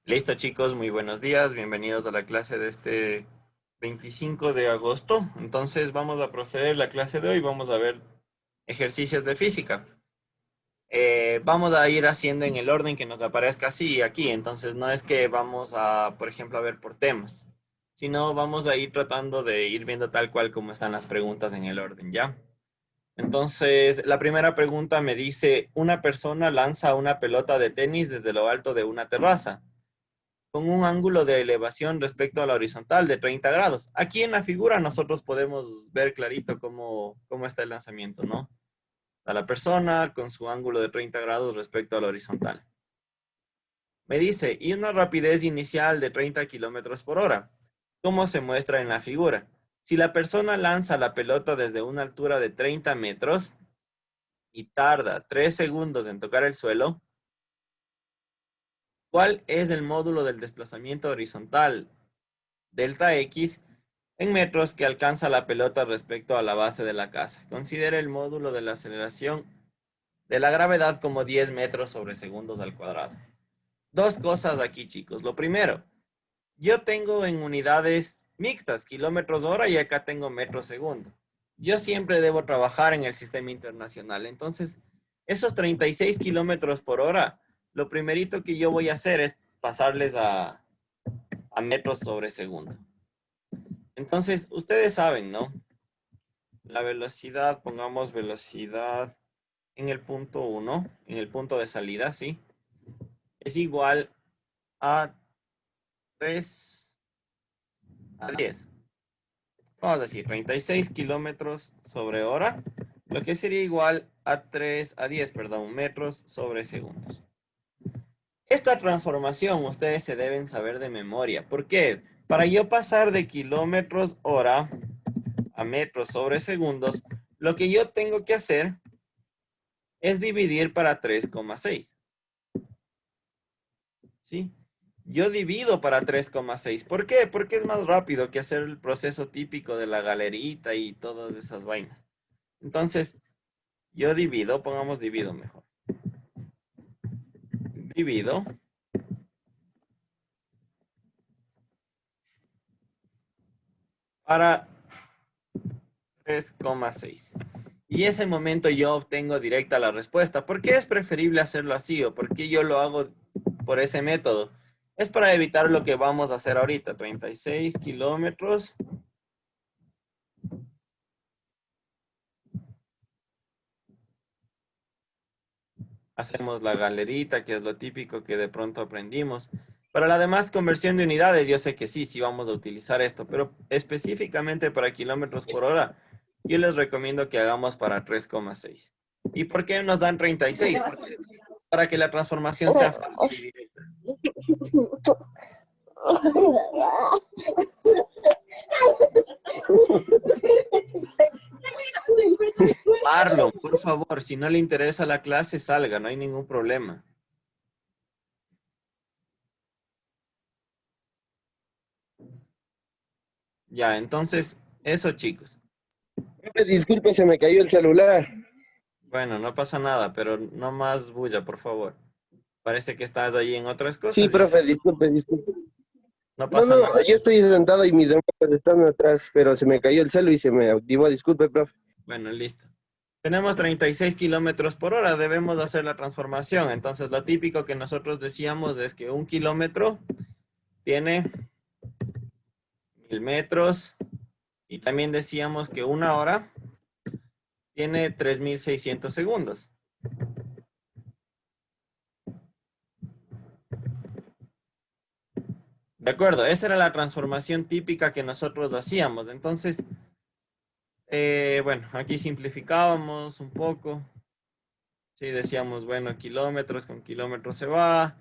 Listo, chicos, muy buenos días. Bienvenidos a la clase de este 25 de agosto. Entonces vamos a proceder la clase de hoy. Vamos a ver ejercicios de física. Vamos a ir haciendo en el orden que nos aparezca así aquí. Entonces no es que vamos a, por ejemplo, a ver por temas, sino vamos a ir tratando de ir viendo tal cual como están las preguntas en el orden, ¿ya? Entonces, la primera pregunta me dice, una persona lanza una pelota de tenis desde lo alto de una terraza con un ángulo de elevación respecto a la horizontal de 30 grados. Aquí en la figura nosotros podemos ver clarito cómo está el lanzamiento, ¿no? A la persona con su ángulo de 30 grados respecto a la horizontal. Me dice, y una rapidez inicial de 30 kilómetros por hora. ¿Cómo se muestra en la figura? Si la persona lanza la pelota desde una altura de 30 metros y tarda 3 segundos en tocar el suelo, ¿cuál es el módulo del desplazamiento horizontal delta X en metros que alcanza la pelota respecto a la base de la casa? Considere el módulo de la aceleración de la gravedad como 10 metros sobre segundos al cuadrado. Dos cosas aquí, chicos. Lo primero, yo tengo en unidades mixtas, kilómetros hora, y acá tengo metros segundo. Yo siempre debo trabajar en el sistema internacional. Entonces, esos 36 kilómetros por hora, lo primerito que yo voy a hacer es pasarles a metros sobre segundo. Entonces, ustedes saben, ¿no? La velocidad, pongamos velocidad en el punto 1, en el punto de salida, ¿sí? Es igual a 3 a 10. Vamos a decir 36 kilómetros sobre hora, lo que sería igual a 3 a 10, perdón, metros sobre segundos. Esta transformación ustedes se deben saber de memoria. ¿Por qué? Para yo pasar de kilómetros hora a metros sobre segundos, lo que yo tengo que hacer es dividir para 3,6. ¿Sí? Yo divido para 3,6. ¿Por qué? Porque es más rápido que hacer el proceso típico de la galerita y todas esas vainas. Entonces, yo divido, pongamos divido mejor. Divido para 3,6. Y ese momento yo obtengo directa la respuesta. ¿Por qué es preferible hacerlo así o por qué yo lo hago por ese método? Es para evitar lo que vamos a hacer ahorita. 36 kilómetros. Hacemos la galerita, que es lo típico que de pronto aprendimos. Para la demás conversión de unidades, yo sé que sí vamos a utilizar esto, pero específicamente para kilómetros por hora, yo les recomiendo que hagamos para 3,6. ¿Y por qué nos dan 36? Porque para que la transformación sea fácil y directa. Marlon, por favor, si no le interesa la clase, salga, no hay ningún problema. Ya, entonces, eso chicos. Disculpe, se me cayó el celular. Bueno, no pasa nada, pero no más bulla, por favor. Parece que estás ahí en otras Sí, cosas y profe, disculpe. no No, pasa no, nada. yo estoy sentado y mis hermanos están atrás, pero se me cayó el celu y se me activó. Disculpe, profe. Bueno, listo. Tenemos 36 kilómetros por hora, debemos hacer la transformación. Entonces, lo típico que nosotros decíamos es que un kilómetro tiene 1000 metros y también decíamos que una hora tiene 3600 segundos. De acuerdo, esa era la transformación típica que nosotros hacíamos. Entonces, bueno, aquí simplificábamos un poco. Sí, decíamos, bueno, kilómetros con kilómetros se va,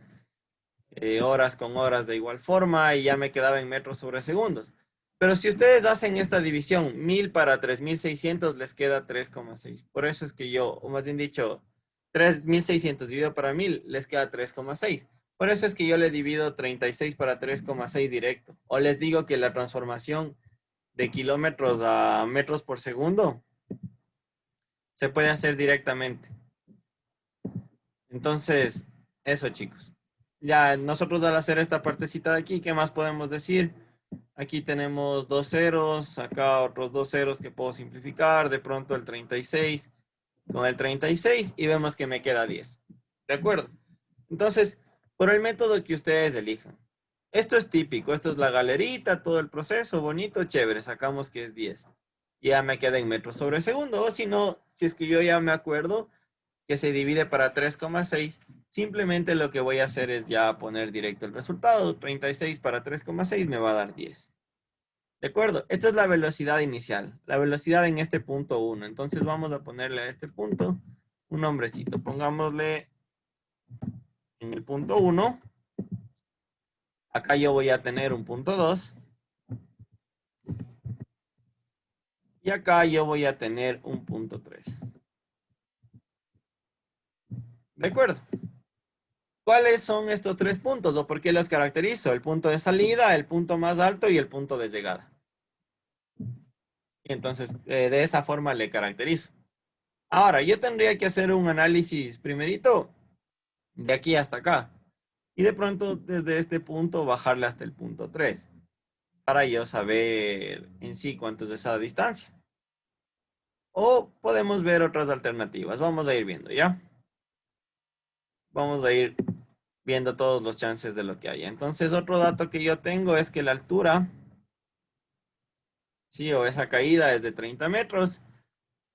horas con horas de igual forma, y ya me quedaba en metros sobre segundos. Pero si ustedes hacen esta división, 1000 para 3600 les queda 3,6. Por eso es que yo, o más bien dicho, 3600 dividido para 1000 les queda 3,6. Por eso es que yo le divido 36 para 3,6 directo. O les digo que la transformación de kilómetros a metros por segundo se puede hacer directamente. Entonces, eso chicos. Ya nosotros al hacer esta partecita de aquí, ¿qué más podemos decir? Aquí tenemos dos ceros, acá otros dos ceros que puedo simplificar, de pronto el 36 con el 36 y vemos que me queda 10. ¿De acuerdo? Entonces, por el método que ustedes elijan. Esto es típico, esto es la galerita, todo el proceso, bonito, chévere, sacamos que es 10. Ya me queda en metros sobre segundo, o si no, si es que yo ya me acuerdo que se divide para 3,6, simplemente lo que voy a hacer es ya poner directo el resultado, 36 para 3,6 me va a dar 10. ¿De acuerdo? Esta es la velocidad inicial, la velocidad en este punto 1. Entonces vamos a ponerle a este punto un nombrecito. Pongámosle en el punto 1. Acá yo voy a tener un punto 2. Y acá yo voy a tener un punto 3. ¿De acuerdo? ¿Cuáles son estos tres puntos o por qué los caracterizo? El punto de salida, el punto más alto y el punto de llegada. Y entonces, de esa forma le caracterizo. Ahora, yo tendría que hacer un análisis primerito de aquí hasta acá. Y de pronto, desde este punto, bajarle hasta el punto 3. Para yo saber en sí cuánto es esa distancia. O podemos ver otras alternativas. Vamos a ir viendo, ¿ya? Vamos a ir viendo todos los chances de lo que haya. Entonces, otro dato que yo tengo es que la altura, sí, o esa caída es de 30 metros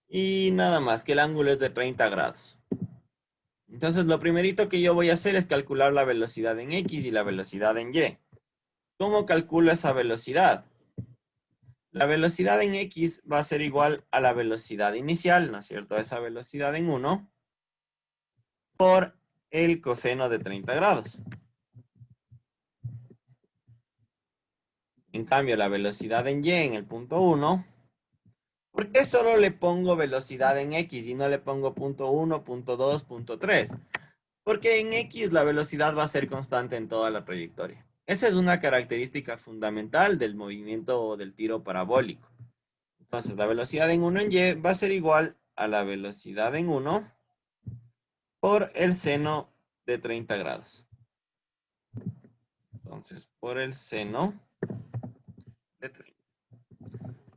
y nada más, que el ángulo es de 30 grados. Entonces, lo primerito que yo voy a hacer es calcular la velocidad en X y la velocidad en Y. ¿Cómo calculo esa velocidad? La velocidad en X va a ser igual a la velocidad inicial, ¿no es cierto? Esa velocidad en 1 por el coseno de 30 grados. En cambio, la velocidad en Y en el punto 1, ¿por qué solo le pongo velocidad en X y no le pongo punto 1, punto 2, punto 3? Porque en X la velocidad va a ser constante en toda la trayectoria. Esa es una característica fundamental del movimiento del tiro parabólico. Entonces, la velocidad en 1 en Y va a ser igual a la velocidad en 1 por el seno de 30 grados. Entonces, por el seno de 30.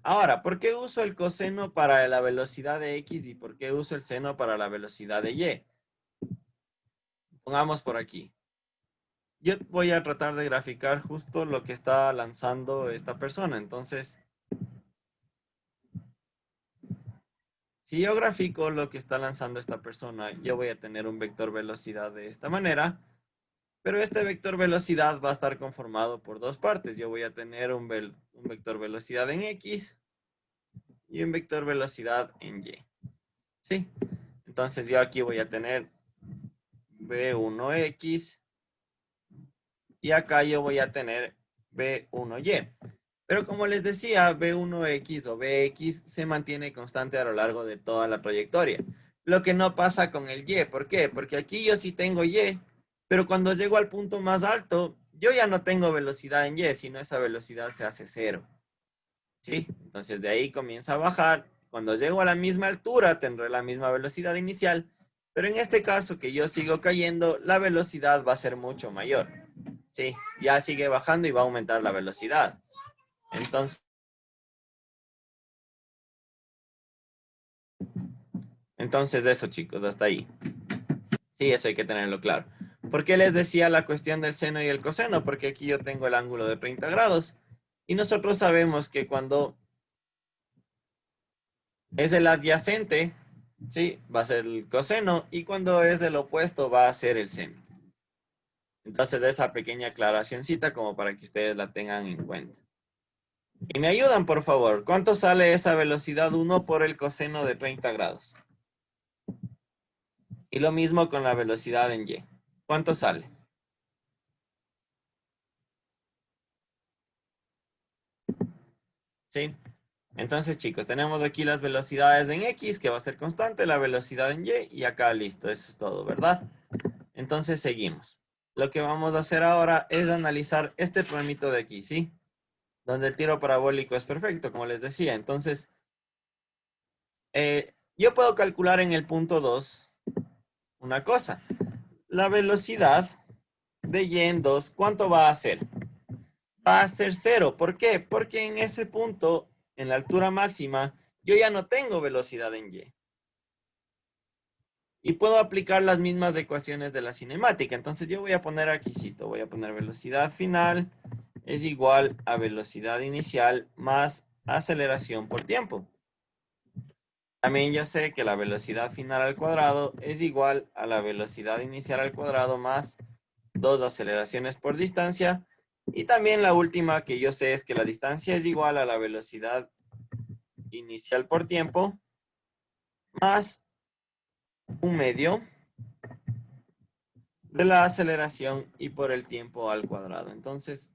Ahora, ¿por qué uso el coseno para la velocidad de X y por qué uso el seno para la velocidad de Y? Pongamos por aquí. Yo voy a tratar de graficar justo lo que está lanzando esta persona. Entonces, si yo grafico lo que está lanzando esta persona, yo voy a tener un vector velocidad de esta manera, pero este vector velocidad va a estar conformado por dos partes. Yo voy a tener un vector velocidad en X y un vector velocidad en Y. ¿Sí? Entonces yo aquí voy a tener V1X y acá yo voy a tener V1Y. Pero como les decía, V1X o Vx se mantiene constante a lo largo de toda la trayectoria. Lo que no pasa con el Y. ¿Por qué? Porque aquí yo sí tengo Y, pero cuando llego al punto más alto, yo ya no tengo velocidad en Y, sino esa velocidad se hace cero. ¿Sí? Entonces de ahí comienza a bajar. Cuando llego a la misma altura, tendré la misma velocidad inicial, pero en este caso que yo sigo cayendo, la velocidad va a ser mucho mayor. Sí, ya sigue bajando y va a aumentar la velocidad. Entonces eso, chicos, hasta ahí. Sí, eso hay que tenerlo claro. ¿Por qué les decía la cuestión del seno y el coseno? Porque aquí yo tengo el ángulo de 30 grados y nosotros sabemos que cuando es el adyacente, sí, va a ser el coseno y cuando es el opuesto va a ser el seno. Entonces esa pequeña aclaracioncita como para que ustedes la tengan en cuenta. Y me ayudan, por favor. ¿Cuánto sale esa velocidad 1 por el coseno de 30 grados? Y lo mismo con la velocidad en Y. ¿Cuánto sale? ¿Sí? Entonces, chicos, tenemos aquí las velocidades en X, que va a ser constante, la velocidad en Y acá listo. Eso es todo, ¿verdad? Entonces, seguimos. Lo que vamos a hacer ahora es analizar este problemito de aquí, ¿sí? Donde el tiro parabólico es perfecto, como les decía. Entonces, yo puedo calcular en el punto 2 una cosa. La velocidad de y en 2, ¿cuánto va a ser? Va a ser 0. ¿Por qué? Porque en ese punto, en la altura máxima, yo ya no tengo velocidad en y. Y puedo aplicar las mismas ecuaciones de la cinemática. Entonces yo voy a poner aquí, voy a poner velocidad final es igual a velocidad inicial más aceleración por tiempo. También yo sé que la velocidad final al cuadrado es igual a la velocidad inicial al cuadrado más 2 aceleraciones por distancia. Y también la última que yo sé es que la distancia es igual a la velocidad inicial por tiempo más un medio de la aceleración y por el tiempo al cuadrado. Entonces,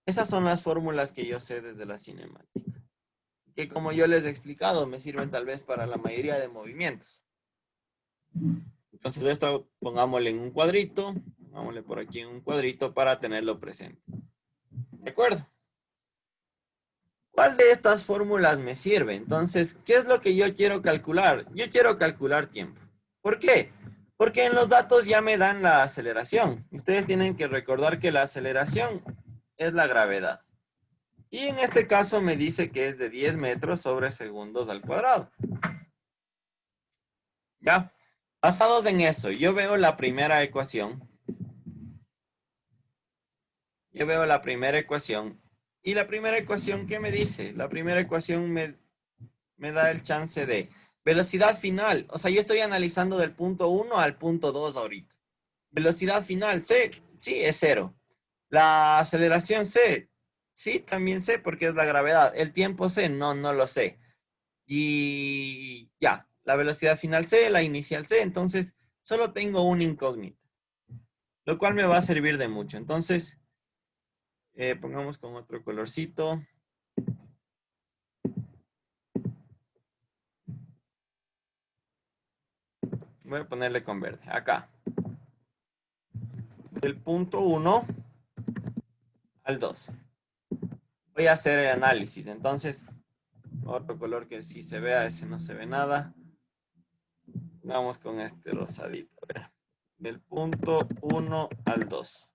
esas son las fórmulas que yo sé desde la cinemática, que como yo les he explicado, me sirven tal vez para la mayoría de movimientos. Entonces esto pongámosle en un cuadrito, pongámosle por aquí en un cuadrito para tenerlo presente. ¿De acuerdo? ¿Cuál de estas fórmulas me sirve? Entonces, ¿qué es lo que yo quiero calcular? Yo quiero calcular tiempo. ¿Por qué? Porque en los datos ya me dan la aceleración. Ustedes tienen que recordar que la aceleración es la gravedad. Y en este caso me dice que es de 10 metros sobre segundos al cuadrado. ¿Ya? Basados en eso, yo veo la primera ecuación. Yo veo la primera ecuación. ¿Y la primera ecuación qué me dice? La primera ecuación me da el chance de velocidad final. O sea, yo estoy analizando del punto 1 al punto 2 ahorita. Velocidad final, C, sí, es 0. La aceleración C, sí, también sé porque es la gravedad. El tiempo C, no, no lo sé. Y ya, la velocidad final C, la inicial C, entonces solo tengo una incógnita, lo cual me va a servir de mucho. Entonces, pongamos con otro colorcito. Voy a ponerle con verde, acá. Del punto 1 al 2. Voy a hacer el análisis, entonces, otro color que sí se vea, ese no se ve nada. Vamos con este rosadito, a ver. Del punto 1 al 2.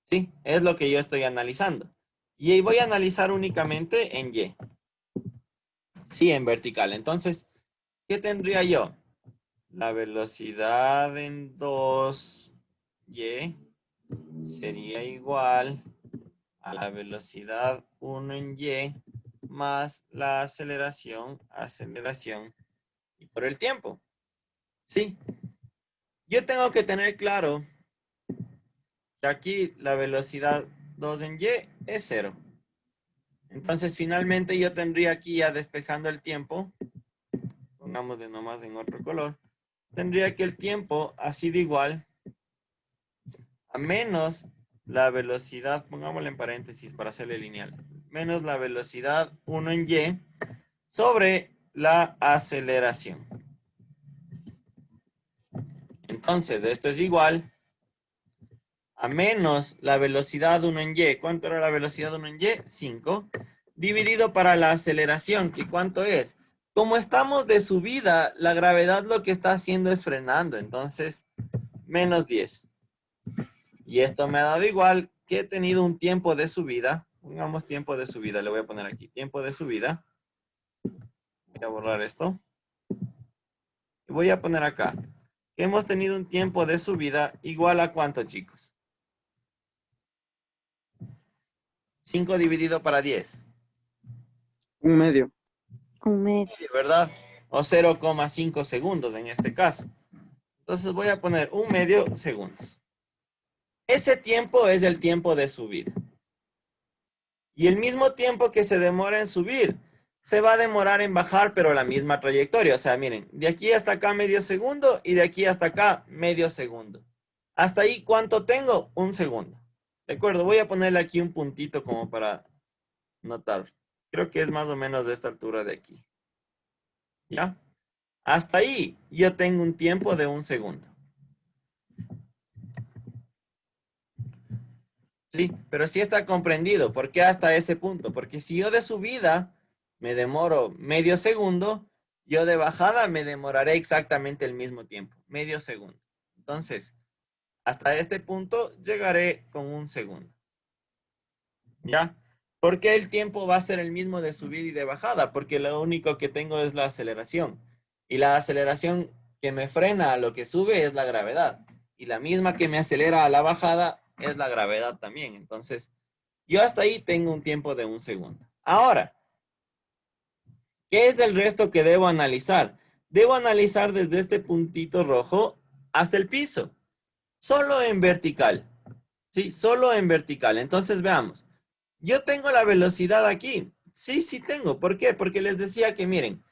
Sí, es lo que yo estoy analizando. Y voy a analizar únicamente en Y. Sí, en vertical. Entonces, ¿qué tendría yo? La velocidad en 2Y sería igual a la velocidad 1 en Y más la aceleración y por el tiempo. Sí, yo tengo que tener claro que aquí la velocidad 2 en Y es 0. Entonces, finalmente yo tendría aquí ya despejando el tiempo, pongámosle nomás en otro color, tendría que el tiempo ha sido igual a menos la velocidad, pongámosle en paréntesis para hacerle lineal, menos la velocidad 1 en Y sobre la aceleración. Entonces, esto es igual a menos la velocidad 1 en Y. ¿Cuánto era la velocidad 1 en Y? 5. Dividido para la aceleración, ¿que cuánto es? Como estamos de subida, la gravedad lo que está haciendo es frenando. Entonces, menos 10. Y esto me ha dado igual que he tenido un tiempo de subida. Pongamos tiempo de subida, le voy a poner aquí. Tiempo de subida. Voy a borrar esto. Y voy a poner acá. Que hemos tenido un tiempo de subida igual a ¿cuánto, chicos? 5 dividido para 10. Un medio. Un medio. ¿Verdad? O 0,5 segundos en este caso. Entonces voy a poner un medio segundos. Ese tiempo es el tiempo de subida. Y el mismo tiempo que se demora en subir, se va a demorar en bajar, pero la misma trayectoria. O sea, miren, de aquí hasta acá medio segundo y de aquí hasta acá medio segundo. Hasta ahí, ¿cuánto tengo? Un segundo. De acuerdo, voy a ponerle aquí un puntito como para notar. Creo que es más o menos de esta altura de aquí. ¿Ya? Hasta ahí yo tengo un tiempo de un segundo. Sí, pero sí está comprendido. ¿Por qué hasta ese punto? Porque si yo de subida me demoro medio segundo, yo de bajada me demoraré exactamente el mismo tiempo, medio segundo. Entonces, Hasta este punto llegaré con un segundo. ¿Ya? Porque el tiempo va a ser el mismo de subida y de bajada, porque lo único que tengo es la aceleración. Y la aceleración que me frena a lo que sube es la gravedad. Y la misma que me acelera a la bajada es la gravedad también. Entonces, yo hasta ahí tengo un tiempo de un segundo. Ahora, ¿qué es el resto que debo analizar? Debo analizar desde este puntito rojo hasta el piso, solo en vertical. Sí, solo en vertical. Entonces veamos. Yo tengo la velocidad aquí. Sí, sí tengo. ¿Por qué? Porque les decía que miren,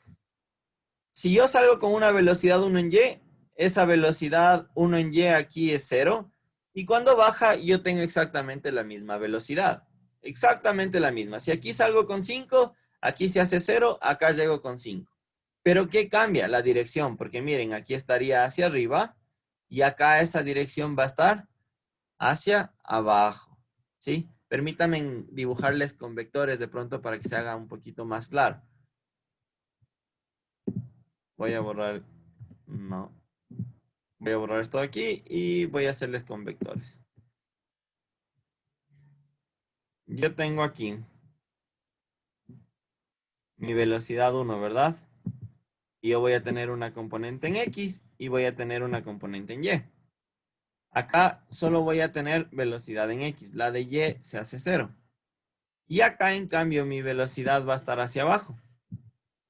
si yo salgo con una velocidad 1 en Y, esa velocidad 1 en Y aquí es cero. Y cuando baja, yo tengo exactamente la misma velocidad. Exactamente la misma. Si aquí salgo con 5, aquí se hace cero, acá llego con 5. Pero ¿qué cambia? La dirección. Porque miren, aquí estaría hacia arriba y acá esa dirección va a estar hacia abajo. ¿Sí? Permítanme dibujarles con vectores de pronto para que se haga un poquito más claro. Voy a borrar, no, voy a borrar esto de aquí y voy a hacerles con vectores. Yo tengo aquí mi velocidad 1, ¿verdad? Y yo voy a tener una componente en X y voy a tener una componente en Y. Acá solo voy a tener velocidad en X. La de Y se hace cero. Y acá, en cambio, mi velocidad va a estar hacia abajo.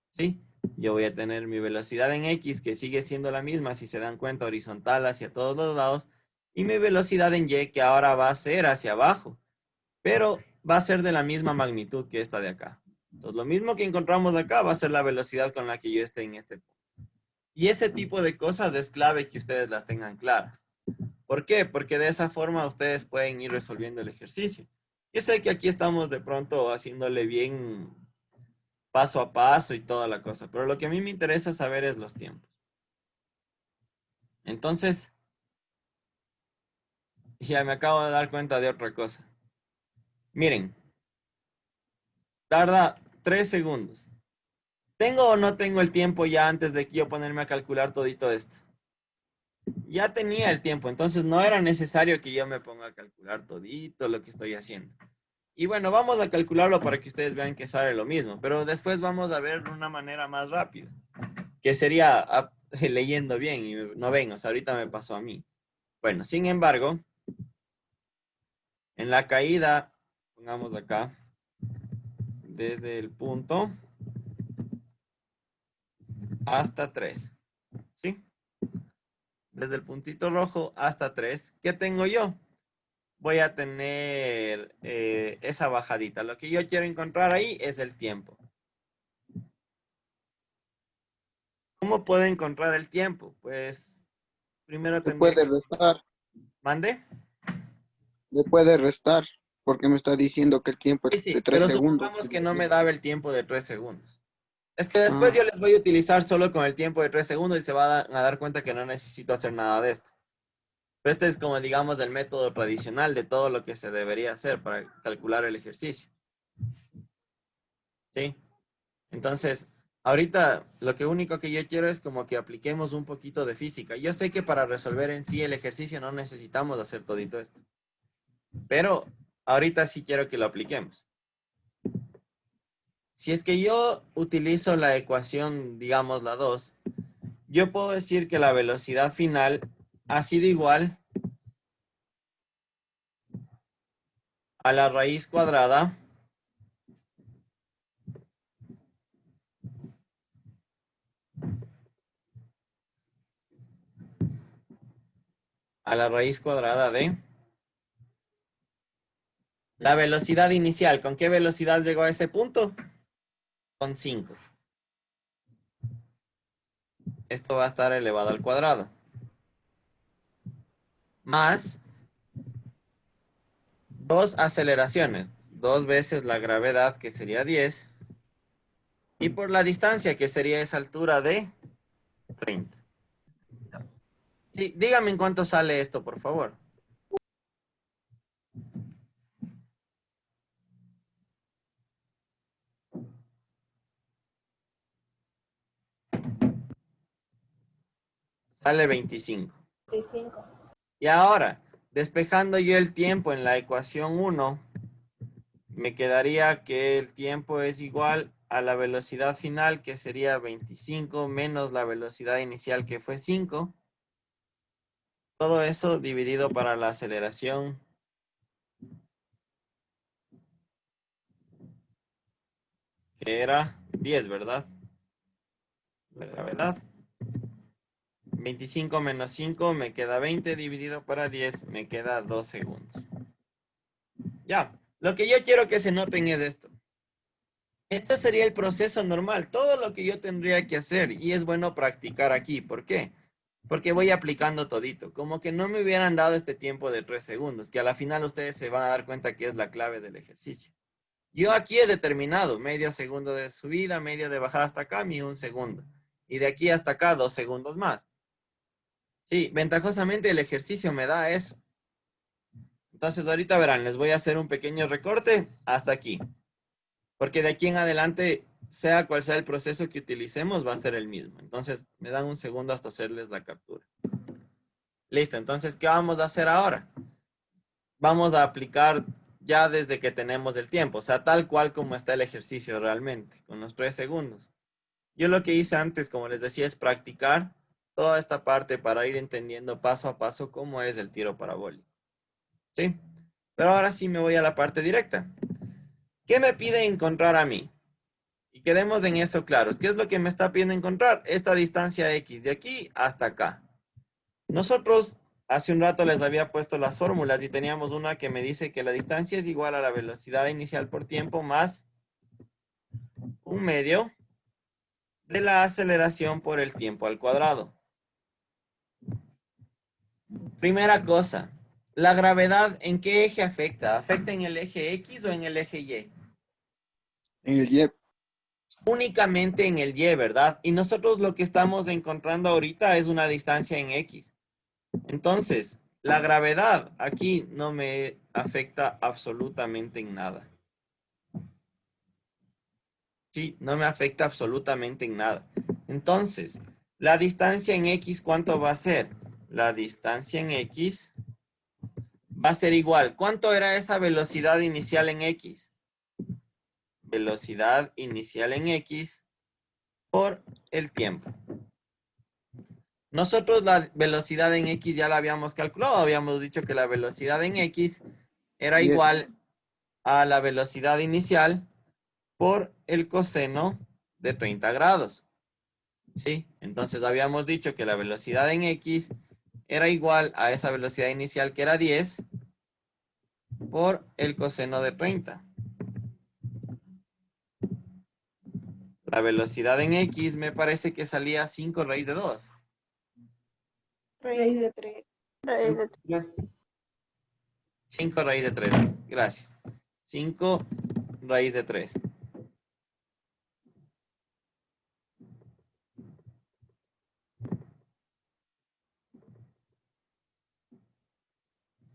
¿Sí? Yo voy a tener mi velocidad en X, que sigue siendo la misma, si se dan cuenta, horizontal hacia todos los lados. Y mi velocidad en Y, que ahora va a ser hacia abajo, pero va a ser de la misma magnitud que esta de acá. Entonces, lo mismo que encontramos acá va a ser la velocidad con la que yo esté en este punto. Y ese tipo de cosas es clave que ustedes las tengan claras. ¿Por qué? Porque de esa forma ustedes pueden ir resolviendo el ejercicio. Yo sé que aquí estamos de pronto haciéndole bien paso a paso y toda la cosa, pero lo que a mí me interesa saber es los tiempos. Entonces, ya me acabo de dar cuenta de otra cosa. Miren, tarda 3 segundos. ¿Tengo o no tengo el tiempo ya antes de que yo ponerme a calcular todito esto? Ya tenía el tiempo, entonces no era necesario que yo me ponga a calcular todito lo que estoy haciendo. Y bueno, vamos a calcularlo para que ustedes vean que sale lo mismo, pero después vamos a ver de una manera más rápida, que sería leyendo bien y no ven, o sea, ahorita me pasó a mí. Bueno, sin embargo, en la caída, pongamos acá, desde el punto hasta 3, ¿sí? Desde el puntito rojo hasta 3, ¿qué tengo yo? Voy a tener esa bajadita. Lo que yo quiero encontrar ahí es el tiempo. ¿Cómo puedo encontrar el tiempo? Pues primero Le tendría puede que... restar, ¿Mande? le puede restar, porque me está diciendo que el tiempo Sí, es de sí, tres pero segundos. supongamos que no me daba el tiempo de 3 segundos. Es que después Ah, yo les voy a utilizar solo con el tiempo de 3 segundos y se van a dar cuenta que no necesito hacer nada de esto. Pero este es como, digamos, el método tradicional de todo lo que se debería hacer para calcular el ejercicio. ¿Sí? Entonces, ahorita lo que único que yo quiero es como que apliquemos un poquito de física. Yo sé que para resolver en sí el ejercicio no necesitamos hacer todito esto, pero ahorita sí quiero que lo apliquemos. Si es que yo utilizo la ecuación, digamos la 2, yo puedo decir que la velocidad final ha sido igual a la raíz cuadrada de la velocidad inicial. ¿Con qué velocidad llegó a ese punto? Con 5. Esto va a estar elevado al cuadrado. Más dos aceleraciones. 2 veces la gravedad, que sería 10. Y por la distancia, que sería esa altura de 30. Sí, dígame en cuánto sale esto, por favor. Sale 25. 25. Y ahora, despejando yo el tiempo en la ecuación 1, me quedaría que el tiempo es igual a la velocidad final, que sería 25 menos la velocidad inicial, que fue 5. Todo eso dividido para la aceleración, que era 10, ¿verdad? La gravedad. 25 menos 5 me queda 20, dividido para 10 me queda 2 segundos. Ya, lo que yo quiero que se noten es esto. Esto sería el proceso normal, todo lo que yo tendría que hacer, y es bueno practicar aquí. ¿Por qué? Porque voy aplicando todito, como que no me hubieran dado este tiempo de 3 segundos, que a la final ustedes se van a dar cuenta que es la clave del ejercicio. Yo aquí he determinado medio segundo de subida, medio de bajada hasta acá, mi 1 segundo. Y de aquí hasta acá 2 segundos más. Sí, ventajosamente el ejercicio me da eso. Entonces ahorita verán, les voy a hacer un pequeño recorte hasta aquí. Porque de aquí en adelante, sea cual sea el proceso que utilicemos, va a ser el mismo. Entonces me dan 1 segundo hasta hacerles la captura. Listo, entonces, ¿qué vamos a hacer ahora? Vamos a aplicar ya desde que tenemos el tiempo, o sea, tal cual como está el ejercicio realmente, con los 3 segundos. Yo lo que hice antes, como les decía, es practicar toda esta parte para ir entendiendo paso a paso cómo es el tiro parabólico. ¿Sí? Pero ahora sí me voy a la parte directa. ¿Qué me pide encontrar a mí? Y quedemos en eso claros. ¿Qué es lo que me está pidiendo encontrar? Esta distancia X de aquí hasta acá. Nosotros hace un rato les había puesto las fórmulas y teníamos una que me dice que la distancia es igual a la velocidad inicial por tiempo más 1/2 de la aceleración por el tiempo al cuadrado. Primera cosa, ¿la gravedad en qué eje afecta? ¿Afecta en el eje X o en el eje Y? En el Y. Únicamente en el Y, ¿verdad? Y nosotros lo que estamos encontrando ahorita es una distancia en X. Entonces, la gravedad aquí no me afecta absolutamente en nada. Sí, no me afecta absolutamente en nada. Entonces, la distancia en X, ¿cuánto va a ser? La distancia en X va a ser igual. ¿Cuánto era esa velocidad inicial en X? Velocidad inicial en X por el tiempo. Nosotros la velocidad en X ya la habíamos calculado. Habíamos dicho que la velocidad en X era 10. igual a la velocidad inicial por el coseno de 30 grados. ¿Sí? Entonces habíamos dicho que la velocidad en X era igual a esa velocidad inicial que era 10 por el coseno de 30. La velocidad en X me parece que salía 5 raíz de 2. Raíz de 3. Raíz de 3. 5 raíz de 3. Gracias. 5 raíz de 3.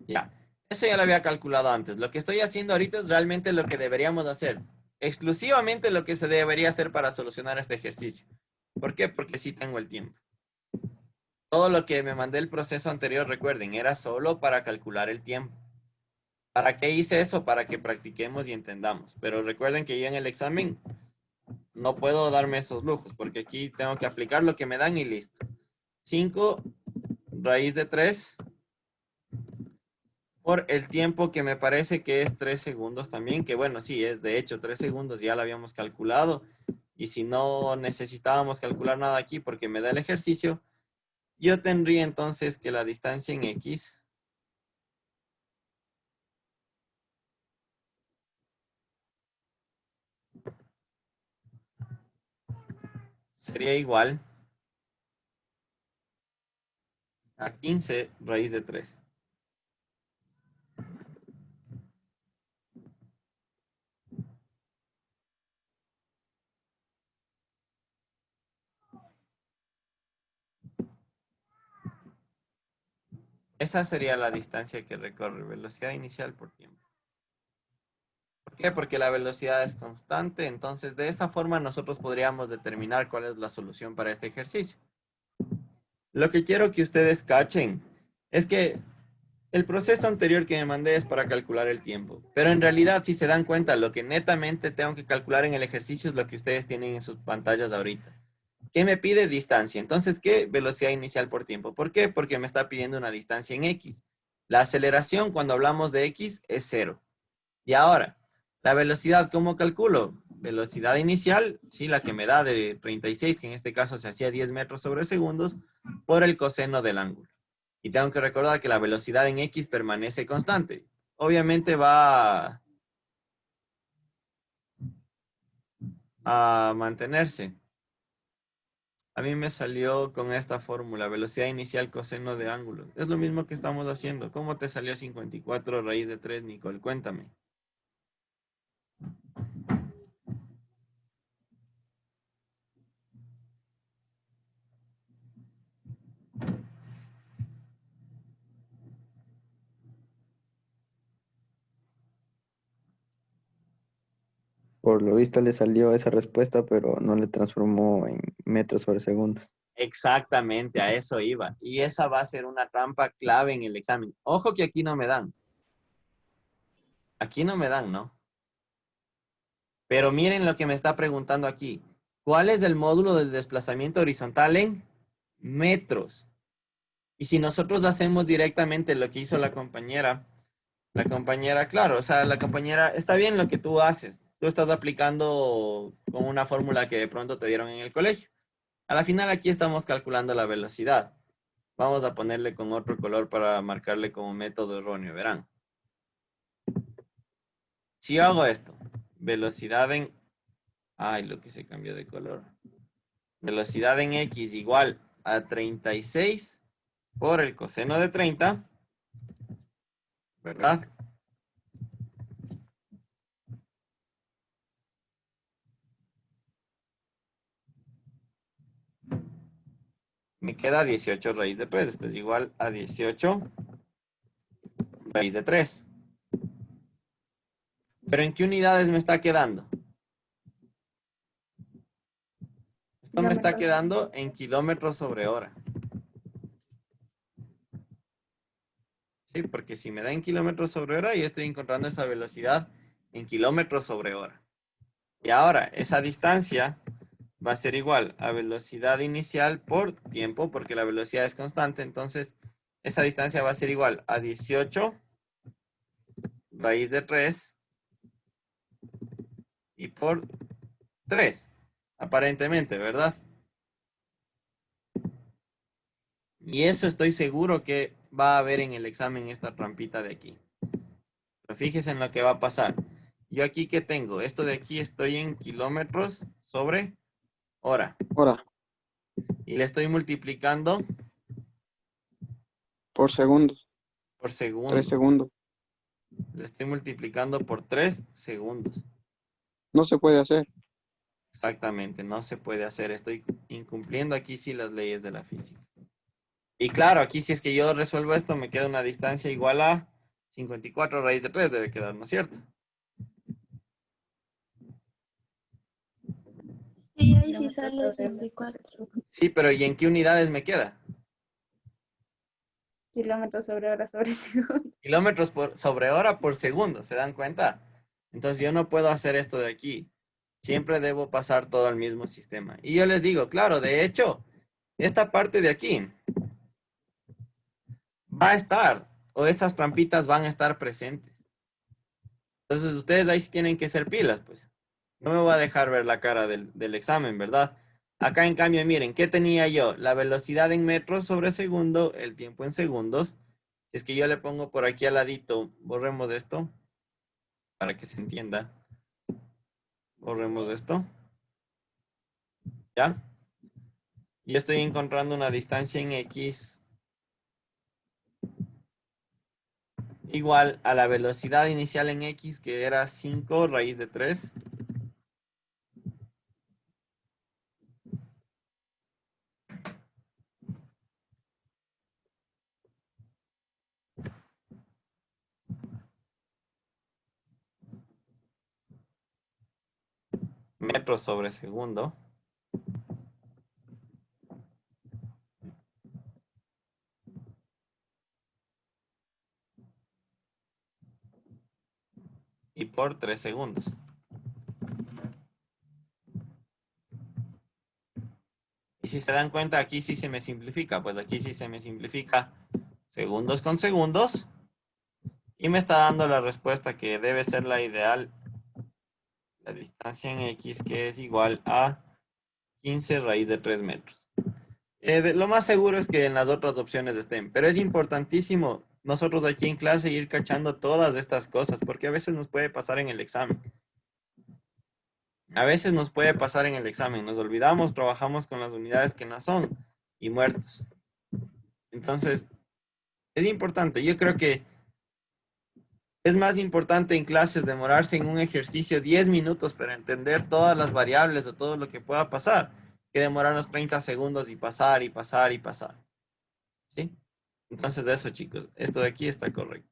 Ya. Eso ya lo había calculado antes. Lo que estoy haciendo ahorita es realmente lo que deberíamos hacer. Exclusivamente lo que se debería hacer para solucionar este ejercicio. ¿Por qué? Porque sí tengo el tiempo. Todo lo que me mandé el proceso anterior, recuerden, era solo para calcular el tiempo. ¿Para qué hice eso? Para que practiquemos y entendamos. Pero recuerden que yo en el examen no puedo darme esos lujos, porque aquí tengo que aplicar lo que me dan y listo. 5 raíz de 3 por el tiempo que me parece que es 3 segundos también, que bueno, sí, es de hecho 3 segundos, ya lo habíamos calculado. Y si no necesitábamos calcular nada aquí porque me da el ejercicio, yo tendría entonces que la distancia en X sería igual a 15 raíz de 3. Esa sería la distancia que recorre, velocidad inicial por tiempo. ¿Por qué? Porque la velocidad es constante, entonces de esa forma nosotros podríamos determinar cuál es la solución para este ejercicio. Lo que quiero que ustedes cachen es que El proceso anterior que me mandé es para calcular el tiempo, pero en realidad, si se dan cuenta, lo que netamente tengo que calcular en el ejercicio es lo que ustedes tienen en sus pantallas ahorita. ¿Qué me pide? Distancia. Entonces, ¿qué? Velocidad inicial por tiempo. ¿Por qué? Porque me está pidiendo una distancia en X. La aceleración, cuando hablamos de X, es 0. Y ahora, la velocidad, ¿cómo calculo? Velocidad inicial, sí, la que me da de 36, que en este caso se hacía 10 metros sobre segundos, por el coseno del ángulo. Y tengo que recordar que la velocidad en X permanece constante. Obviamente va a mantenerse. A mí me salió con esta fórmula, velocidad inicial coseno de ángulo. Es lo mismo que estamos haciendo. ¿Cómo te salió 54 raíz de 3, Nicole? Cuéntame. Por lo visto le salió esa respuesta, pero no le transformó en metros sobre segundos. Exactamente, a eso iba. Y esa va a ser una trampa clave en el examen. Ojo que aquí no me dan. Aquí no me dan, ¿no? Pero miren lo que me está preguntando aquí. ¿Cuál es el módulo del desplazamiento horizontal en metros? Y si nosotros hacemos directamente lo que hizo la compañera, claro, o sea, la compañera, está bien lo que tú haces. Tú estás aplicando con una fórmula que de pronto te dieron en el colegio. A la final aquí estamos calculando la velocidad. Vamos a ponerle con otro color para marcarle como método erróneo, verán. Si yo hago esto, velocidad en... Ay, lo que se cambió de color. Velocidad en X igual a 36 por el coseno de 30, ¿verdad? Me queda 18 raíz de 3. Esto es igual a 18 raíz de 3. ¿Pero en qué unidades me está quedando? Esto me está quedando en kilómetros sobre hora. Sí, porque si me da en kilómetros sobre hora, yo estoy encontrando esa velocidad en kilómetros sobre hora. Y ahora, esa distancia va a ser igual a velocidad inicial por tiempo, porque la velocidad es constante. Entonces, esa distancia va a ser igual a 18 raíz de 3 y por 3, aparentemente, ¿verdad? Y eso estoy seguro que va a haber en el examen esta trampita de aquí. Pero fíjense en lo que va a pasar. Yo aquí, ¿qué tengo? Esto de aquí estoy en kilómetros sobre hora. Hora, Y le estoy multiplicando por segundos, por 3 segundos. segundos. Le estoy multiplicando por 3 segundos. No se puede hacer. Exactamente, no se puede hacer. Estoy incumpliendo aquí sí las leyes de la física. Y claro, aquí si es que yo resuelvo esto, me queda una distancia igual a 54 raíz de 3, debe quedar, ¿no es cierto? Sí, ahí sí sale 64 Sí, pero ¿y en qué unidades me queda? kilómetros sobre hora sobre segundo. Kilómetros sobre hora por segundo, ¿se dan cuenta? Entonces yo no puedo hacer esto de aquí. Siempre debo pasar todo al mismo sistema. Y yo les digo, claro, de hecho, esta parte de aquí va a estar, o esas trampitas van a estar presentes. Entonces ustedes ahí sí tienen que ser pilas, pues. No me voy a dejar ver la cara del examen, ¿verdad? Acá en cambio, miren, ¿qué tenía yo? La velocidad en metros sobre segundo, el tiempo en segundos. Es que yo le pongo por aquí al ladito, borremos esto para que se entienda. Borremos esto, ¿ya? Yo estoy encontrando una distancia en X igual a la velocidad inicial en X, que era 5 raíz de 3. Metros sobre segundo. y por 3 segundos. Y si se dan cuenta, aquí sí se me simplifica. Pues aquí sí se me simplifica segundos con segundos. Y me está dando la respuesta que debe ser la ideal. La distancia en X, que es igual a 15 raíz de 3 metros. Lo más seguro es que en las otras opciones estén, pero es importantísimo nosotros aquí en clase ir cachando todas estas cosas, porque a veces nos puede pasar en el examen. A veces nos puede pasar en el examen, nos olvidamos, trabajamos con las unidades que no son y muertos. Entonces, es importante. Yo creo que es más importante en clases demorarse en un ejercicio 10 minutos para entender todas las variables o todo lo que pueda pasar, que demorarnos 30 segundos y pasar y pasar y pasar. ¿Sí? Entonces, eso, chicos. Esto de aquí está correcto.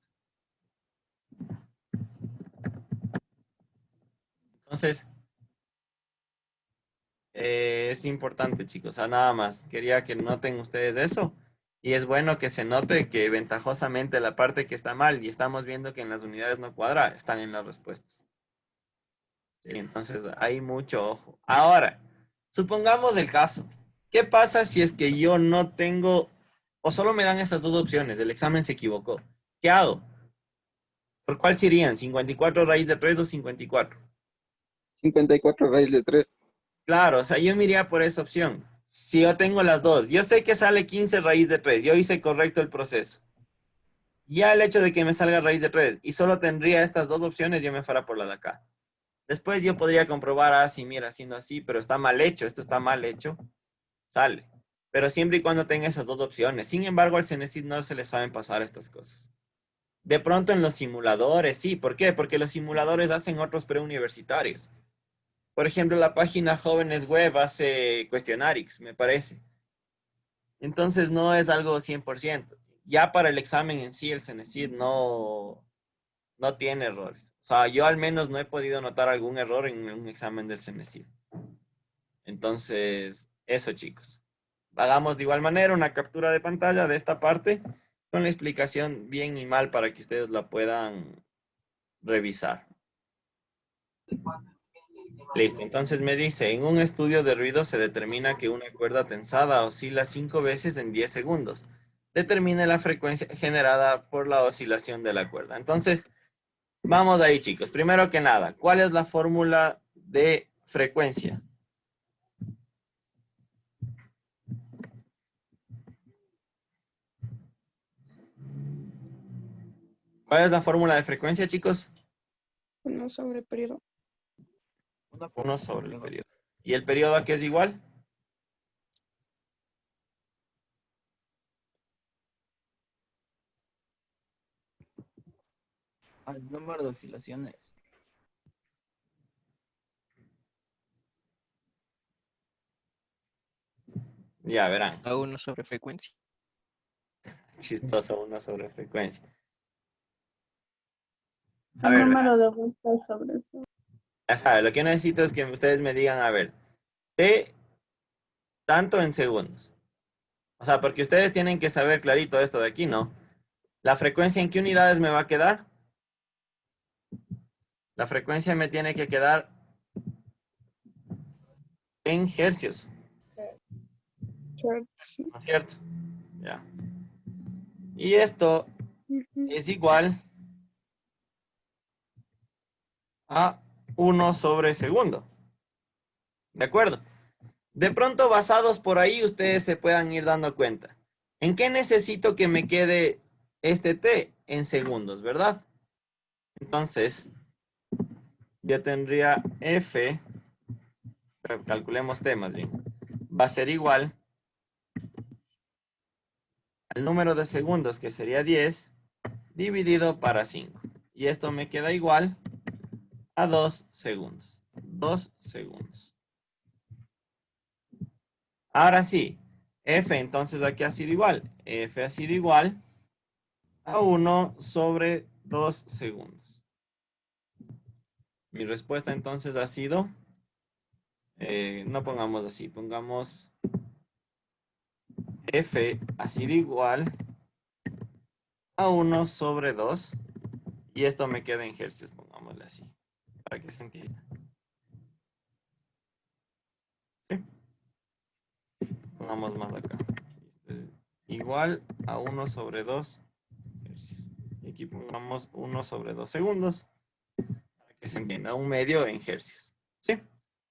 Entonces, es importante, chicos. Nada más. Quería que noten ustedes eso. Y es bueno que se note que ventajosamente la parte que está mal, y estamos viendo que en las unidades no cuadra, están en las respuestas. Sí, entonces, hay mucho ojo. Ahora, supongamos el caso. ¿Qué pasa si es que yo no tengo, o solo me dan esas dos opciones? El examen se equivocó. ¿Qué hago? ¿Por cuál serían? ¿54 raíz de 3 o 54? 54 raíz de 3. Claro, o sea, yo me iría por esa opción. Si yo tengo las dos, yo sé que sale 15 raíz de 3, yo hice correcto el proceso. Ya el hecho de que me salga raíz de 3 y solo tendría estas dos opciones, yo me fuera por la de acá. Después yo podría comprobar, si mira, haciendo así, pero está mal hecho, esto está mal hecho, sale. Pero siempre y cuando tenga esas dos opciones. Sin embargo, al CENESID no se le saben pasar estas cosas. De pronto en los simuladores, sí. ¿Por qué? Porque los simuladores hacen otros preuniversitarios. Por ejemplo, la página Jóvenes Web hace cuestionarios, me parece. Entonces no es algo 100%. Ya para el examen en sí, el CENESID no tiene errores. O sea, yo al menos no he podido notar algún error en un examen del CENESID. Entonces, eso, chicos. Hagamos de igual manera una captura de pantalla de esta parte con la explicación bien y mal para que ustedes la puedan revisar. Listo, entonces me dice, en un estudio de ruido se determina que una cuerda tensada oscila 5 veces en 10 segundos. Determine la frecuencia generada por la oscilación de la cuerda. Entonces, vamos ahí, chicos. Primero que nada, ¿cuál es la fórmula de frecuencia? ¿Cuál es la fórmula de frecuencia, chicos? 1 sobre periodo. 1 sobre el periodo. ¿Y el periodo a qué es igual? Al número de oscilaciones. Ya verán. A 1 sobre frecuencia. Chistoso, 1 sobre frecuencia. A El ver, número de vueltas sobre eso. ya sabe, lo que necesito es que ustedes me digan, a ver, T tanto en segundos. O sea, porque ustedes tienen que saber clarito esto de aquí, ¿no? ¿La frecuencia en qué unidades me va a quedar? La frecuencia me tiene que quedar en hercios, Sí. ¿no es cierto? Ya. Y esto Ujú. es igual a 1 sobre segundo. ¿De acuerdo? De pronto, basados por ahí, ustedes se puedan ir dando cuenta. ¿En qué necesito que me quede este T? En segundos, ¿verdad? Entonces, yo tendría F, calculemos T más bien, va a ser igual al número de segundos, que sería 10, dividido para 5. Y esto me queda igual a 2 segundos. 2 segundos. Ahora sí, F entonces aquí ha sido igual. F ha sido igual a 1 sobre 2 segundos. Mi respuesta entonces ha sido, no pongamos así, pongamos F ha sido igual a 1 sobre 2. Y esto me queda en hercios, pongámosle así. para que se entienda. ¿Sí? Pongamos más acá. Esto es igual a 1 sobre 2 hercios. Y aquí pongamos 1 sobre 2 segundos para que se entienda, un medio en hercios. ¿Sí?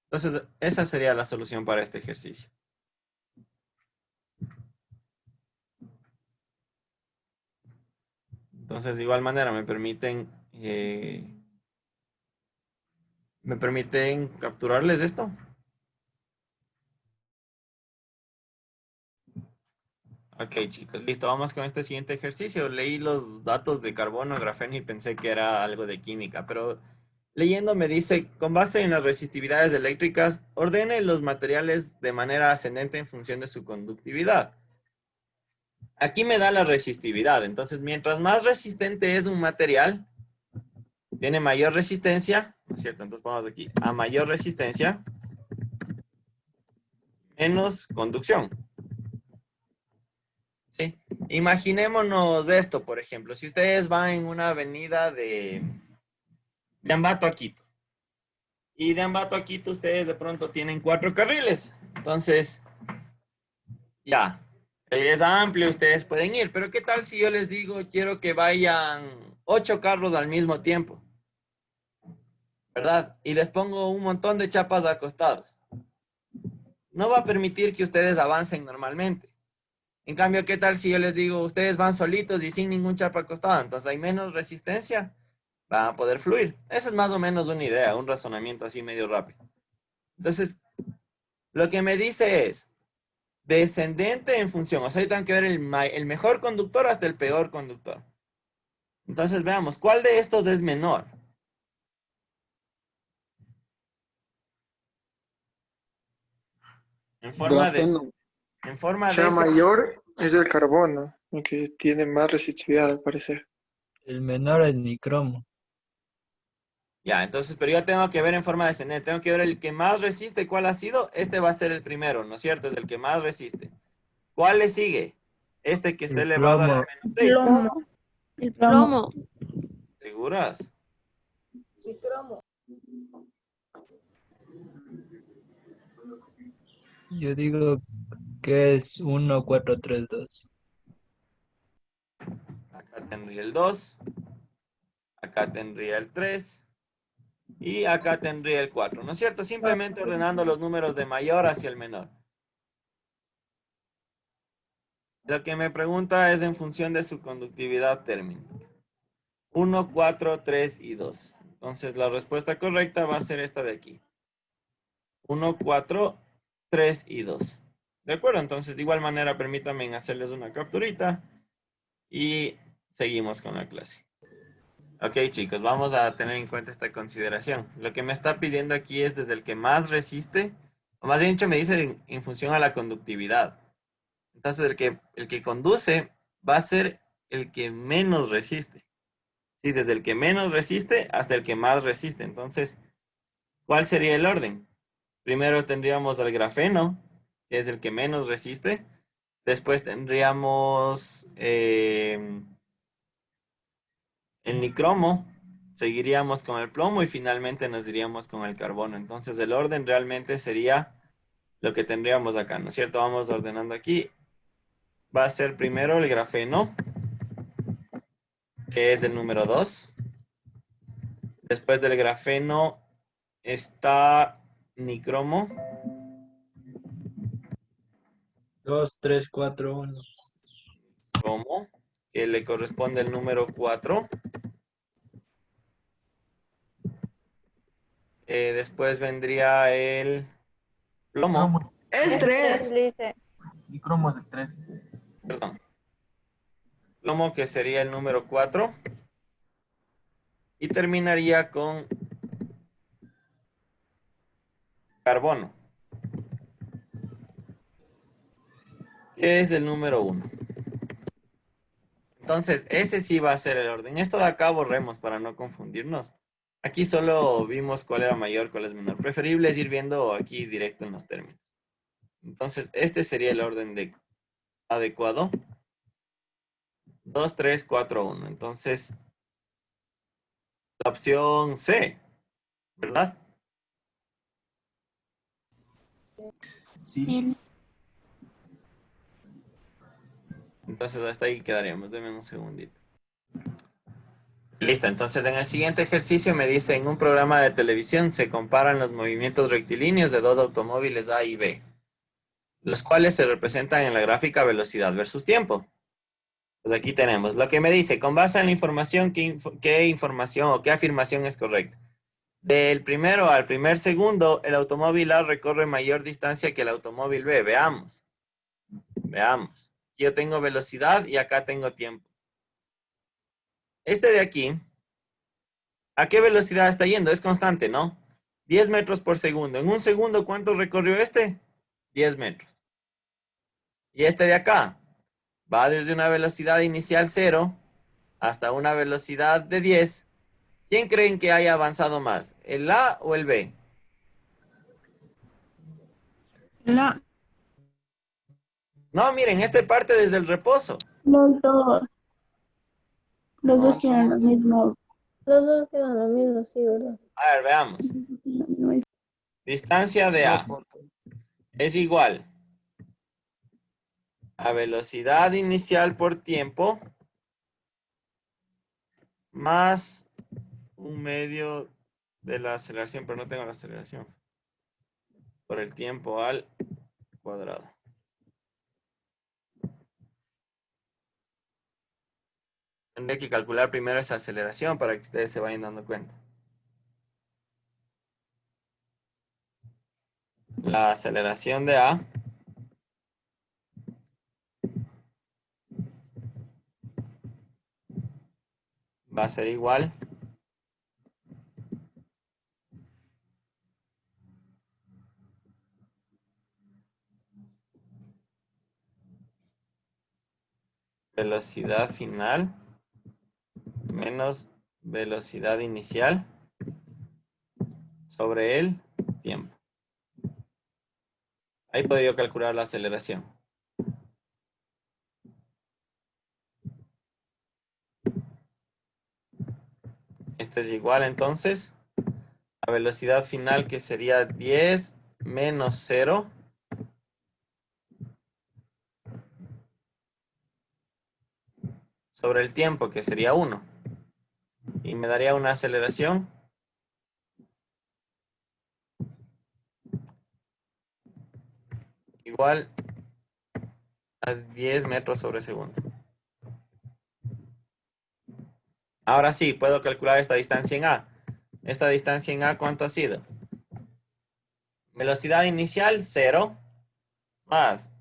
Entonces, esa sería la solución para este ejercicio. Entonces, de igual manera, me permiten capturarles esto. Ok, chicos, listo. Vamos con este siguiente ejercicio. Leí los datos de carbono, grafeno y pensé que era algo de química, pero leyendo me dice, con base en las resistividades eléctricas, ordene los materiales de manera ascendente en función de su conductividad. Aquí me da la resistividad. Entonces, mientras más resistente es un material, tiene mayor resistencia, ¿no es cierto? Entonces vamos aquí, a mayor resistencia, menos conducción. ¿Sí? Imaginémonos esto, por ejemplo, si ustedes van en una avenida de Ambato a Quito, y de Ambato a Quito ustedes de pronto tienen 4 carriles, entonces, ya, es amplio, ustedes pueden ir, pero ¿qué tal si yo les digo, quiero que vayan 8 carros al mismo tiempo? ¿Verdad? Y les pongo un montón de chapas acostados. No va a permitir que ustedes avancen normalmente. En cambio, ¿qué tal si yo les digo, ustedes van solitos y sin ningún chapa acostado? Entonces hay menos resistencia, van a poder fluir. Esa es más o menos una idea, un razonamiento así medio rápido. Entonces, lo que me dice es descendente en función. O sea, yo tengo que ver el mejor conductor hasta el peor conductor. Entonces, veamos, ¿cuál de estos es menor? En forma de... Grafeno. En O forma sea, de... mayor es el carbono, el que tiene más resistividad al parecer. El menor es nicromo. Ya, entonces, pero yo tengo que ver en forma descendente. Tengo que ver el que más resiste, ¿cuál ha sido? Este va a ser el primero, ¿no es cierto? Es el que más resiste. ¿Cuál le sigue? Este que está El elevado a la plomo. menos 6. Plomo. El plomo. ¿Seguras? Yo digo que es 1432. Acá tendría el 2. Acá tendría el 3. Y acá tendría el 4, ¿no es cierto? Simplemente ordenando los números de mayor hacia el menor. Lo que me pregunta es en función de su conductividad térmica. 1, 4, 3 y 2. Entonces la respuesta correcta va a ser esta de aquí. 1, 4, 3 y 2. ¿De acuerdo? Entonces de igual manera permítanme hacerles una capturita y seguimos con la clase. Ok, chicos, vamos a tener en cuenta esta consideración. Lo que me está pidiendo aquí es desde el que más resiste, o más bien dicho me dice en función a la conductividad. Entonces el que conduce va a ser el que menos resiste. Sí, desde el que menos resiste hasta el que más resiste. Entonces, ¿cuál sería el orden? Primero tendríamos al grafeno, que es el que menos resiste. Después tendríamos el nicromo, seguiríamos con el plomo y finalmente nos iríamos con el carbono. Entonces el orden realmente sería lo que tendríamos acá, ¿no es cierto? Vamos ordenando aquí. Va a ser primero el grafeno, que es el número 2. Después del grafeno está nicromo. 2, 3, 4, 1. Cromo, que le corresponde el número 4. Después vendría el plomo, Estrés. Dice. Y cromos es 3. perdón, plomo que sería el número 4. Y terminaría con carbono, que es el número 1. Entonces, ese sí va a ser el orden. Esto de acá borremos para no confundirnos. Aquí solo vimos cuál era mayor, cuál es menor. Preferible es ir viendo aquí directo en los términos. Entonces, este sería el orden adecuado. 2, 3, 4, 1. Entonces, la opción C ¿verdad? Sí. Entonces hasta ahí quedaríamos. Denme un segundito. Listo, entonces en el siguiente ejercicio me dice, en un programa de televisión se comparan los movimientos rectilíneos de dos automóviles A y B, los cuales se representan en la gráfica velocidad versus tiempo. Pues aquí tenemos lo que me dice, con base en la información, ¿qué información o qué afirmación es correcta? Del primero al primer segundo, el automóvil A recorre mayor distancia que el automóvil B. Veamos. Veamos. Yo tengo velocidad y acá tengo tiempo. Este de aquí, ¿a qué velocidad está yendo? Es constante, ¿no? 10 metros por segundo. En un segundo, ¿cuánto recorrió este? 10 metros. Y este de acá va desde una velocidad inicial 0 hasta una velocidad de 10. ¿Quién creen que haya avanzado más? ¿El A o el B? La, No, miren, este parte desde el reposo. los dos. Los dos tienen lo mismo. Los dos quedan lo mismo, sí, ¿verdad? A ver, veamos. Distancia de No, A es igual a velocidad inicial por tiempo más un medio de la aceleración, pero no tengo la aceleración, por el tiempo al cuadrado. Tendré que calcular primero esa aceleración para que ustedes se vayan dando cuenta. La aceleración de A va a ser igual velocidad final menos velocidad inicial sobre el tiempo. Ahí puedo yo calcular la aceleración. Esto es igual entonces a velocidad final, que sería 10 menos 0 sobre el tiempo, que sería 1. Y me daría una aceleración igual a 10 metros sobre segundo. Ahora sí, puedo calcular esta distancia en A. Esta distancia en A, ¿cuánto ha sido? Velocidad inicial, 0, más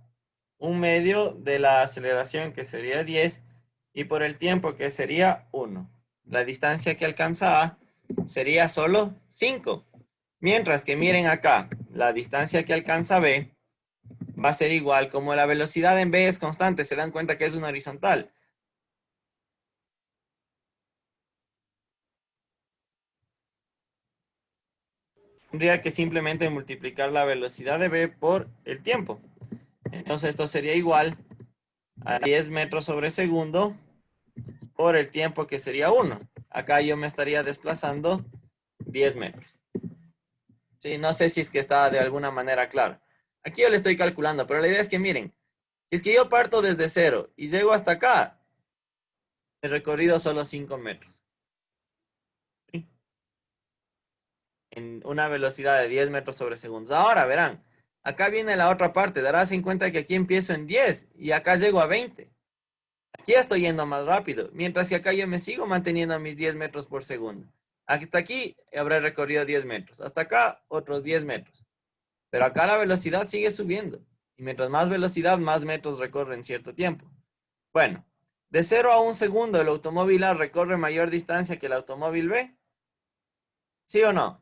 un medio de la aceleración, que sería 10, y por el tiempo, que sería 1. La distancia que alcanza A sería solo 5. Mientras que miren acá, la distancia que alcanza B va a ser igual, como la velocidad en B es constante, se dan cuenta que es una horizontal. Tendría que simplemente multiplicar la velocidad de B por el tiempo. Entonces esto sería igual a 10 metros sobre segundo por el tiempo, que sería 1. Acá yo me estaría desplazando 10 metros. Sí, no sé si es que está de alguna manera claro. Aquí yo le estoy calculando, pero la idea es que miren, si es que yo parto desde 0 y llego hasta acá, he recorrido solo 5 metros. ¿Sí? En una velocidad de 10 metros sobre segundo. Ahora verán, acá viene la otra parte. Darás en cuenta que aquí empiezo en 10 y acá llego a 20. Aquí estoy yendo más rápido, mientras que acá yo me sigo manteniendo a mis 10 metros por segundo. Hasta aquí habré recorrido 10 metros. Hasta acá otros 10 metros. Pero acá la velocidad sigue subiendo. Y mientras más velocidad, más metros recorre en cierto tiempo. Bueno, de 0 a 1 segundo, el automóvil A recorre mayor distancia que el automóvil B. ¿Sí o no?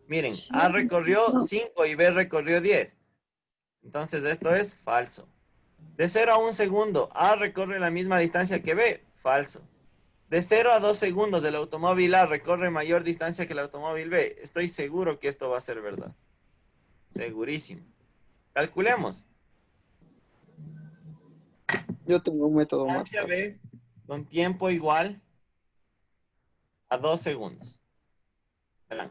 Miren, A recorrió 5 y B recorrió 10. Entonces esto es falso. De 0 a 1 segundo, A recorre la misma distancia que B. Falso. De 0 a 2 segundos, el automóvil A recorre mayor distancia que el automóvil B. Estoy seguro que esto va a ser verdad. Segurísimo. Calculemos. yo tengo un método más Distancia fácil. B con tiempo igual a 2 segundos. Verán,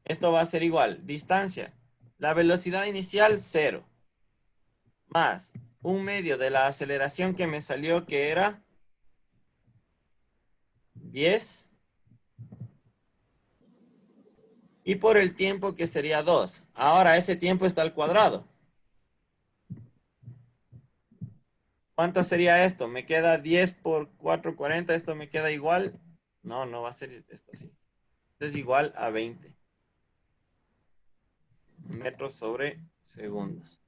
esto va a ser igual. Distancia. La velocidad inicial, 0. Más 1/2 de la aceleración que me salió, que era 10. Y por el tiempo, que sería 2. Ahora ese tiempo está al cuadrado. ¿Cuánto sería esto? Me queda 10 por 4, 40. Esto me queda igual. No, no va a ser esto así. Es igual a 20 metros sobre segundos.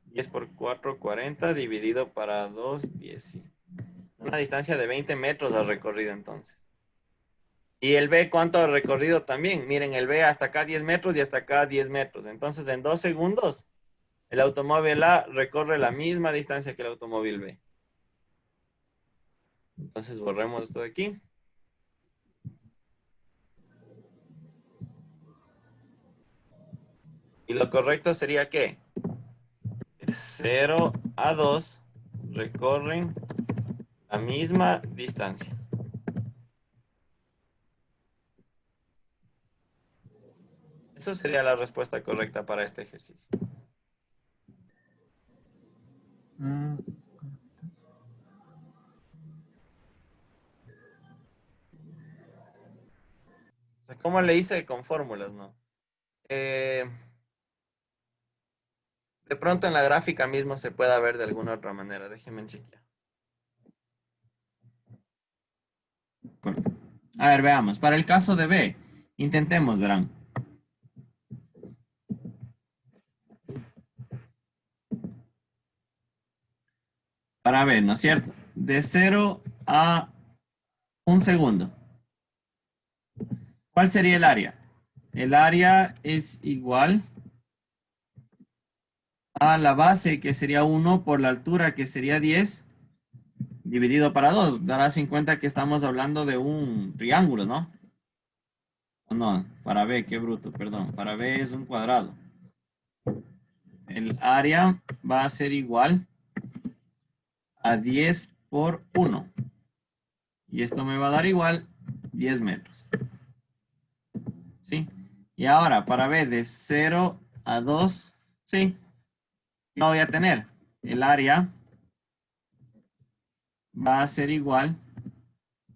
10 por 4, 40, dividido para 2, 10. Sí. Una distancia de 20 metros ha recorrido entonces. Y el B, ¿cuánto ha recorrido también? Miren, el B hasta acá 10 metros y hasta acá 10 metros. Entonces, en 2 segundos, el automóvil A recorre la misma distancia que el automóvil B. Entonces, borremos esto de aquí. Y lo correcto sería que de 0 a 2 recorren la misma distancia. Eso sería la respuesta correcta para este ejercicio. O sea, ¿cómo le hice con fórmulas, no? De pronto en la gráfica mismo se pueda ver de alguna otra manera. Déjenme chequear. A ver, veamos. Para el caso de B, intentemos, verán. Para B, ¿no es cierto? De 0 a 1 segundo. ¿Cuál sería el área? El área es igual a la base, que sería 1, por la altura, que sería 10, dividido para 2. Darás en cuenta que estamos hablando de un triángulo, ¿no? No, para B, qué bruto, perdón. Para B es un cuadrado. El área va a ser igual a 10 por 1. Y esto me va a dar igual 10 metros. ¿Sí? Y ahora, para B, de 0 a 2, ¿sí? ¿Qué voy a tener? El área va a ser igual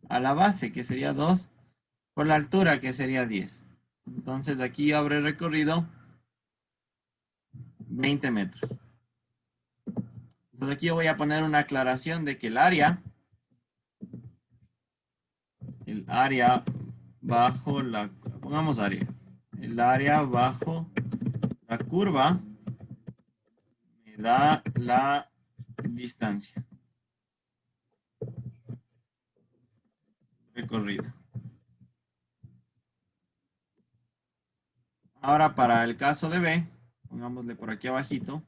a la base, que sería 2, por la altura, que sería 10. Entonces aquí habré recorrido 20 metros. Entonces aquí yo voy a poner una aclaración de que el área bajo la, pongamos área, el área bajo la curva me da la distancia recorrida. Ahora para el caso de B, pongámosle por aquí abajito.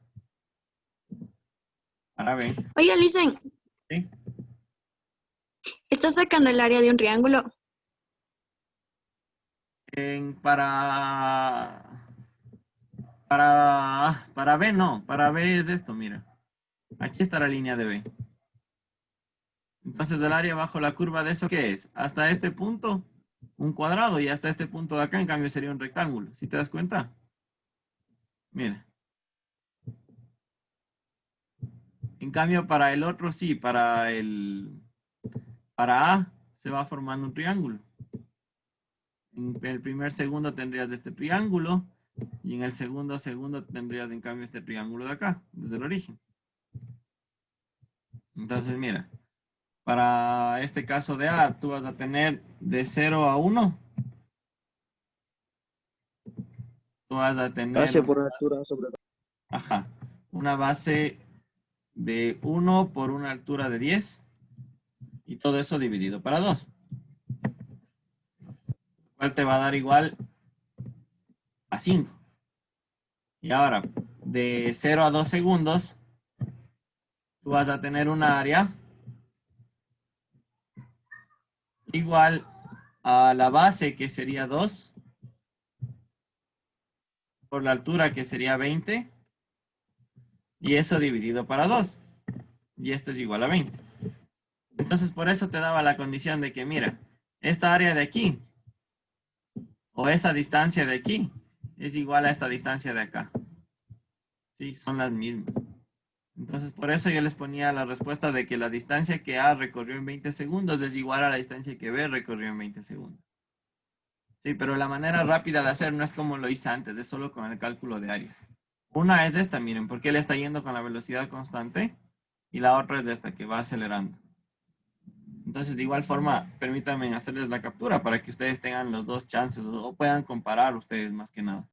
Para B. Oiga, Lisen, ¿Sí? ¿estás sacando el área de un triángulo? Para B no, para B es esto, mira. Aquí está la línea de B. Entonces el área bajo la curva de eso, ¿qué es? Hasta este punto, un cuadrado, y hasta este punto de acá, en cambio, sería un rectángulo. ¿Sí te das cuenta? Mira. En cambio, para el otro sí, para A se va formando un triángulo. En el primer segundo tendrías este triángulo, y en el segundo tendrías en cambio este triángulo de acá, desde el origen. Entonces, mira, para este caso de A, tú vas a tener de 0 a 1. Tú vas a tener... Base por altura sobre... Ajá, una base de 1 por una altura de 10. Y todo eso dividido para 2. Cual te va a dar igual a 5. Y ahora, de 0 a 2 segundos, tú vas a tener una área igual a la base, que sería 2, por la altura, que sería 20, y eso dividido para 2. Y esto es igual a 20. Entonces, por eso te daba la condición de que, mira, esta área de aquí o esta distancia de aquí es igual a esta distancia de acá. Sí, son las mismas. Entonces, por eso yo les ponía la respuesta de que la distancia que A recorrió en 20 segundos es igual a la distancia que B recorrió en 20 segundos. Sí, pero la manera rápida de hacer no es como lo hice antes, es solo con el cálculo de áreas. Una es esta, miren, porque él está yendo con la velocidad constante, y la otra es esta, que va acelerando. Entonces, de igual forma, permítanme hacerles la captura para que ustedes tengan los dos chances o puedan comparar ustedes más que nada.